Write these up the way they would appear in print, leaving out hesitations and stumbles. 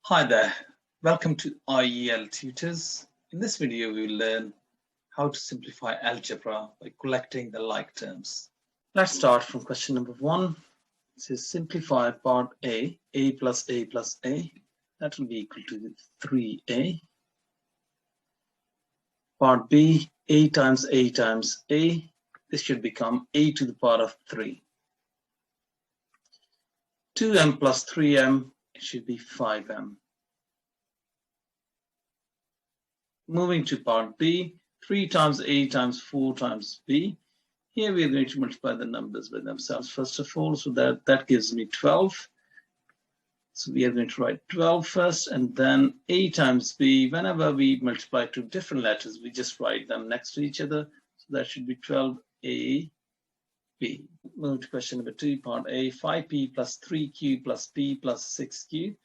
Hi there, welcome to IEL Tutors. In this video, we will learn how to simplify algebra by collecting the like terms. Let's start from question number 1. It says simplify part a plus a plus a. That will be equal to 3a. Part b, a times a times a. This should become a to the power of 3. 2m plus 3m, it should be 5m. Moving to part B, 3 times A times 4 times B. Here we are going to multiply the numbers by themselves first of all, so that gives me 12. So we are going to write 12 first, and then A times B. Whenever we multiply two different letters, we just write them next to each other. So that should be 12A, B. Moving to question number 2, part A, 5P plus 3Q plus P plus 6Q.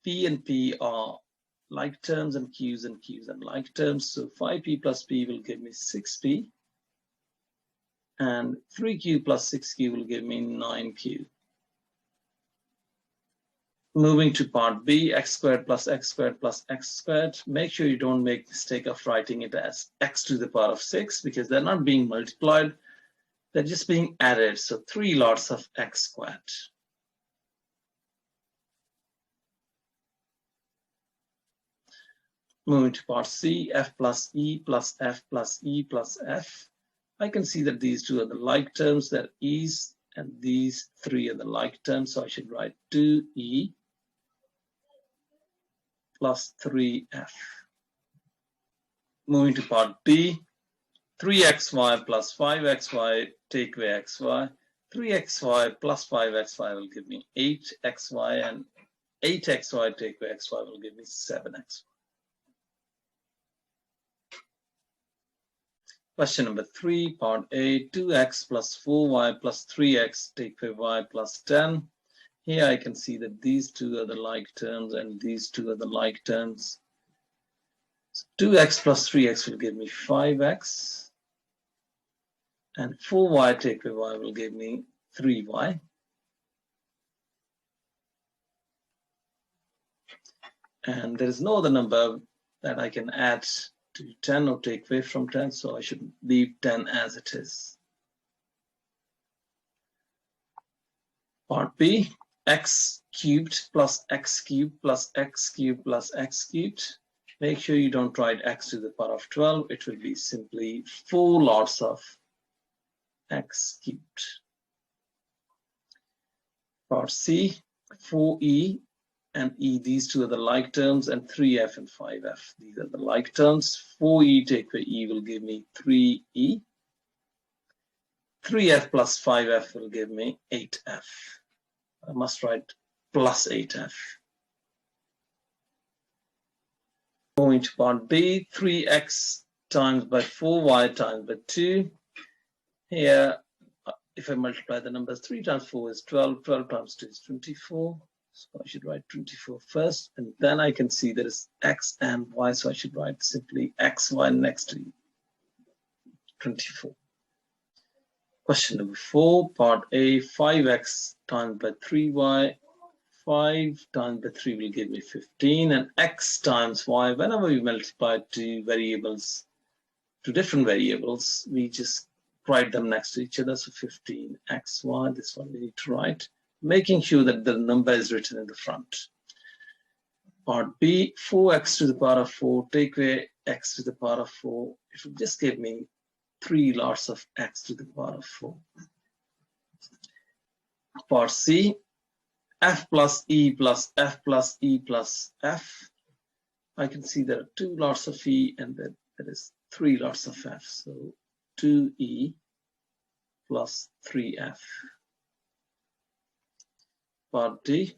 P and P are like terms and Q's and like terms. So 5P plus P will give me 6P. And 3Q plus 6Q will give me 9Q. Moving to part B, x squared plus x squared plus x squared. Make sure you don't make the mistake of writing it as x to the power of 6 because they're not being multiplied. They're just being added. So 3 lots of x squared. Moving to part C, f plus e plus f plus e plus f. I can see that these two are the like terms, they're e's, and these 3 are the like terms. So I should write 2e plus 3f. Moving to part B, 3xy plus 5xy, take away xy. 3xy plus 5xy will give me 8xy, and 8xy take away xy will give me 7xy. Question number 3, part A, 2x plus 4y plus 3x, take away y plus 10. Here I can see that these two are the like terms and these two are the like terms. So 2x plus 3x will give me 5x. And 4y take away y will give me 3y. And there is no other number that I can add to 10 or take away from 10, so I should leave 10 as it is. Part B, x cubed plus x cubed plus x cubed plus x cubed. Make sure you don't write x to the power of 12. It will be simply 4 lots of x cubed. Part C, 4e and e, these two are the like terms, and 3f and 5f, these are the like terms. 4e take away e will give me 3e. 3f plus 5f will give me 8f. I must write plus 8f. Moving to part B, 3x times by 4y times by 2. Here, if I multiply the numbers, 3 times 4 is 12, 12 times 2 is 24. So I should write 24 first, and then I can see there is x and y, so I should write simply xy next to 24. Question number 4, part A, 5x times by 3y. 5 times by 3 will give me 15, and x times y, whenever we multiply two different variables, we just write them next to each other. So 15xy, this one we need to write, making sure that the number is written in the front. Part B, 4x to the power of 4, take away x to the power of 4. It will just give me 3 lots of x to the power of 4. Part C, f plus e plus f plus e plus f. I can see there are 2 lots of e and there is 3 lots of f. So 2e plus 3f. Part D,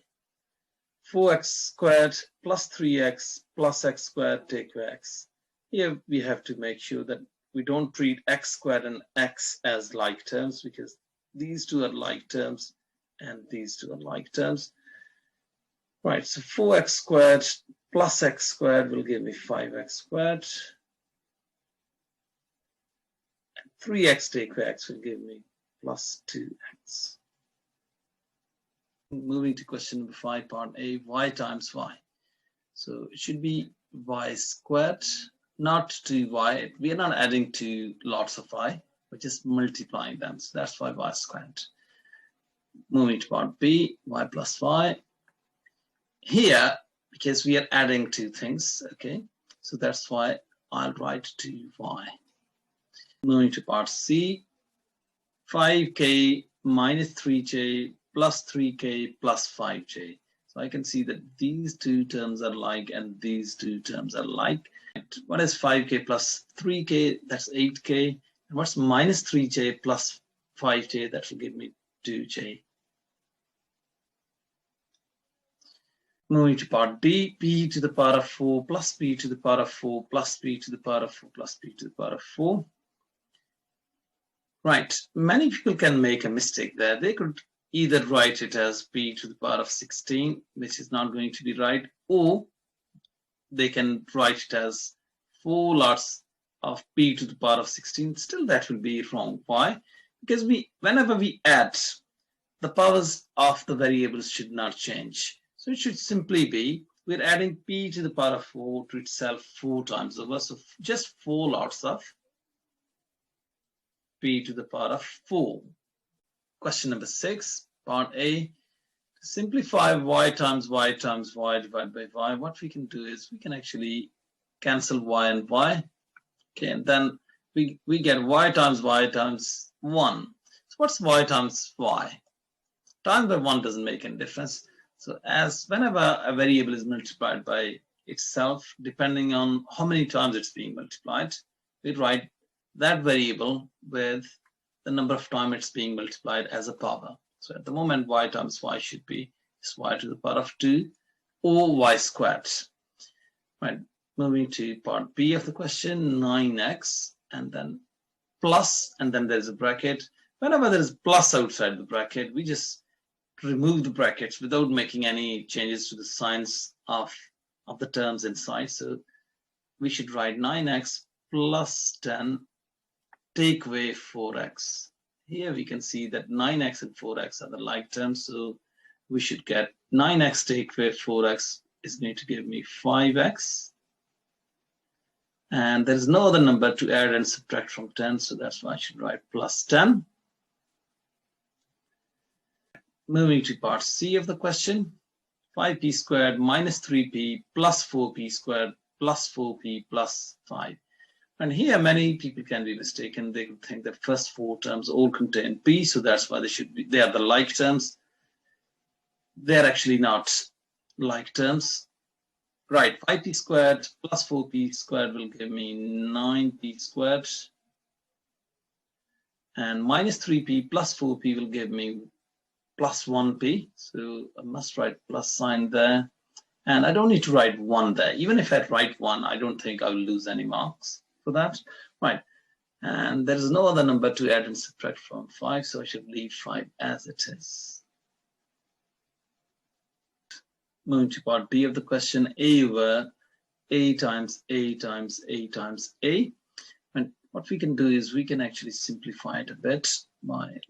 4x squared plus 3x plus x squared take away x. Here we have to make sure that we don't treat x squared and x as like terms, because these two are like terms and these two are like terms. Right, so 4x squared plus x squared will give me 5x squared. And 3x take away x will give me plus 2x. Moving to question number 5, part A, y times y. So it should be y squared, not to y. We are not adding to lots of y, we're just multiplying them. So that's why y squared. Moving to part B, y plus y. Here, because we are adding two things, okay, so that's why I'll write 2y. Moving to part C, 5k minus 3j plus 3k plus 5j. So I can see that these two terms are like and these two terms are like. What is 5k plus 3k? That's 8k. And what's minus 3j plus 5j? That will give me 2j. Moving to part D, p to the power of 4 plus p to the power of 4 plus p to the power of 4 plus p to the power of 4. Right, many people can make a mistake there. They could either write it as p to the power of 16, which is not going to be right, or they can write it as 4 lots of p to the power of 16. Still, that will be wrong. Why? Because whenever we add, the powers of the variables should not change. So it should simply be, we're adding p to the power of 4 to itself 4 times over. So just 4 lots of p to the power of 4. Question number 6, part A. To simplify y times y times y divided by y, what we can do is we can actually cancel y and y. Okay, and then we get y times 1. So what's y times y? Times by 1 doesn't make any difference. So as whenever a variable is multiplied by itself, depending on how many times it's being multiplied, we write that variable with the number of times it's being multiplied as a power. So at the moment, y times y should be y to the power of 2 or y squared. Right. Moving to part B of the question, 9x, and then plus, and then there's a bracket. Whenever there is plus outside the bracket, we just remove the brackets without making any changes to the signs of the terms inside. So we should write 9x plus 10, take away 4x. Here we can see that 9x and 4x are the like terms. So we should get 9x take away 4x is going to give me 5x. And there's no other number to add and subtract from 10. So that's why I should write plus 10. Moving to part C of the question, 5p squared minus 3p plus 4p squared plus 4p plus 5. And here many people can be mistaken. They could think that first 4 terms all contain p, so that's why they are the like terms. They're actually not like terms. Right, 5p squared plus 4p squared will give me 9p squared. And minus 3p plus 4p will give me plus 1p, so I must write plus sign there, and I don't need to write 1 there. Even if I write 1, I don't think I will lose any marks for that. Right, and there is no other number to add and subtract from 5, so I should leave 5 as it is. Moving to part B of the question, a over a times a times a times a, and what we can do is we can actually simplify it a bit,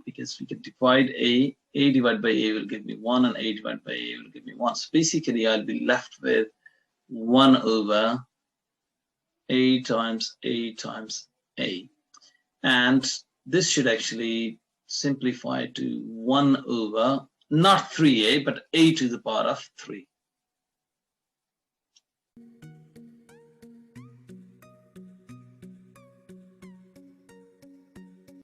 because we can divide a divided by a will give me 1, and a divided by a will give me 1. So basically I'll be left with 1 over a times a times a. And this should actually simplify to 1 over, not 3a, but a to the power of 3.